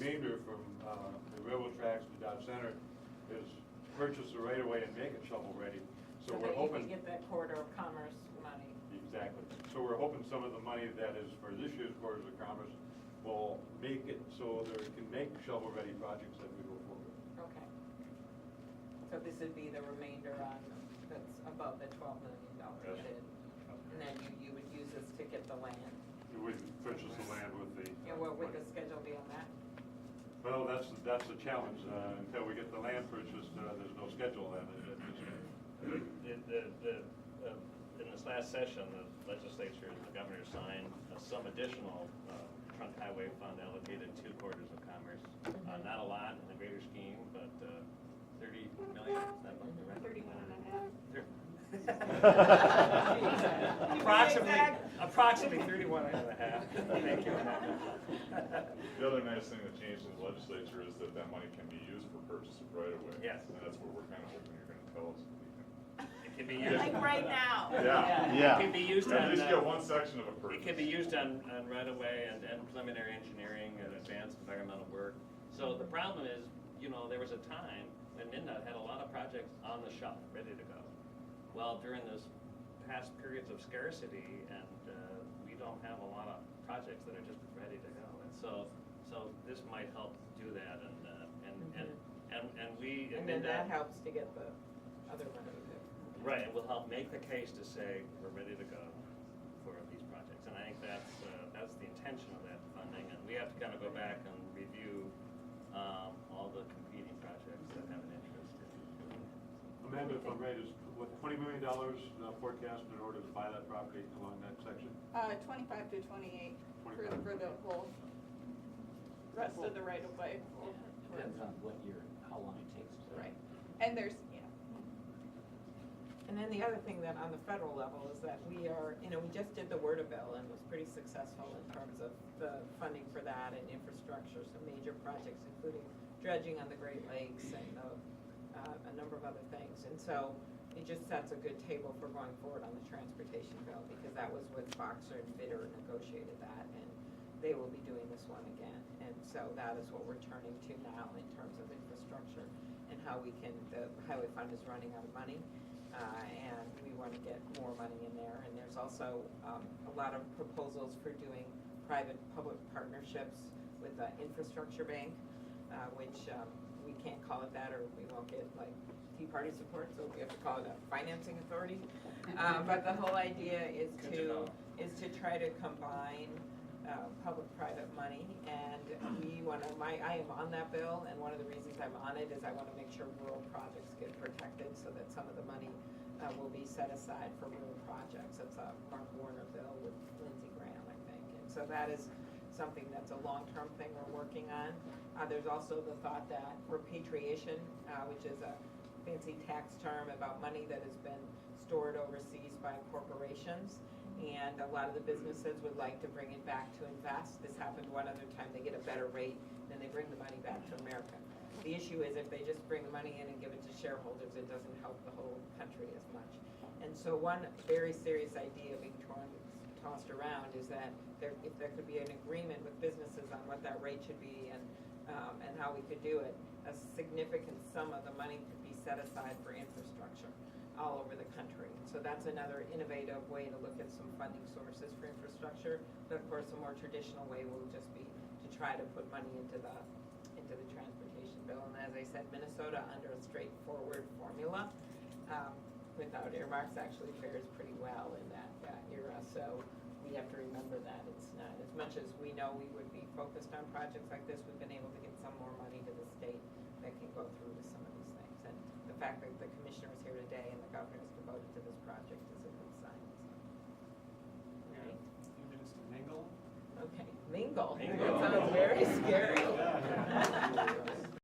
remainder from the railroad tracks to Dodge Center is purchase the right of way and make it shovel ready. So we're that you hoping. can get that corridor of commerce money. Exactly. So we're hoping some of the money that is for this year's Corridors of Commerce will make it so there can make shovel-ready projects that we go forward. Okay. So this would be the remainder on, that's above the $12 million Yes. bid. And then you would use this to get the land. We would purchase the land with the. And what would the schedule be on that? Well, that's the challenge. Until we get the land purchased, there's no schedule then. In this last session, the legislature, the governor signed some additional trunk highway fund allocated to Corridors of Commerce. Not a lot in the greater scheme, but 30 million, is that about the right? 31.5. Approximately 31 and a half. Thank you. The other nice thing that changed in the legislature is that that money can be used for purchase of right of way. Yes. And that's what we're kind of hoping you're gonna tell us. It can be used. Like right now. Yeah. It can be used At on. least get one section of a purchase. It can be used on right of way and preliminary engineering and advanced environmental work. So the problem is, you know, there was a time when MnDOT had a lot of projects on the shelf, ready to go. Well, during this past periods of scarcity, and we don't have a lot of projects that are just ready to go. And so this might help do that, and we. And then that helps to get the other money too. Right, it will help make the case to say we're ready to go for these projects, and I think that's the intention of that funding, and we have to kind of go back and review all the competing projects that have an interest in. Amanda, if I'm right, is what, $20 million forecast in order to buy that property along that section? 25 to 28 for the whole rest of the right of way. Depends on what year, how long it takes. Right. And there's, And then the other thing that on the federal level is that we are, you know, we just did the Word of Bill and was pretty successful in terms of the funding for that and infrastructure, some major projects, including dredging on the Great Lakes and a number of other things. And so it just sets a good table for going forward on the transportation bill, because that was with Boxer and Bitter negotiated that, and they will be doing this one again. And so that is what we're turning to now in terms of infrastructure and how we can, the highway fund is running out of money. And we want to get more money in there. And there's also a lot of proposals for doing private-public partnerships with the infrastructure bank, which we can't call it that, or we won't get like Tea Party support, so we have to call it a financing authority. But the whole idea is to try to combine public-private money, and we want to. I am on that bill, and one of the reasons I'm on it is I want to make sure rural projects get protected, so that some of the money will be set aside for rural projects. It's a Mark Warner bill with Lindsey Graham, I think, and so that is something that's a long-term thing we're working on. There's also the thought that repatriation, which is a fancy tax term about money that has been stored overseas by corporations. And a lot of the businesses would like to bring it back to invest. This happened one other time. They get a better rate, then they bring the money back to America. The issue is if they just bring the money in and give it to shareholders, it doesn't help the whole country as much. And so one very serious idea being tossed around is that if there could be an agreement with businesses on what that rate should be and how we could do it, a significant sum of the money could be set aside for infrastructure all over the country. So that's another innovative way to look at some funding sources for infrastructure. But of course, a more traditional way will just be to try to put money into the transportation bill. And as I said, Minnesota, under a straightforward formula, without earmarks, actually fares pretty well in that era. So we have to remember that it's not as much as we know we would be focused on projects like this. We've been able to get some more money to the state that can go through with some of these things. And the fact that the commissioner is here today and the governor is devoted to this project is a good sign. All right. A few minutes to mingle. Okay, mingle. Mingle. That sounds very scary.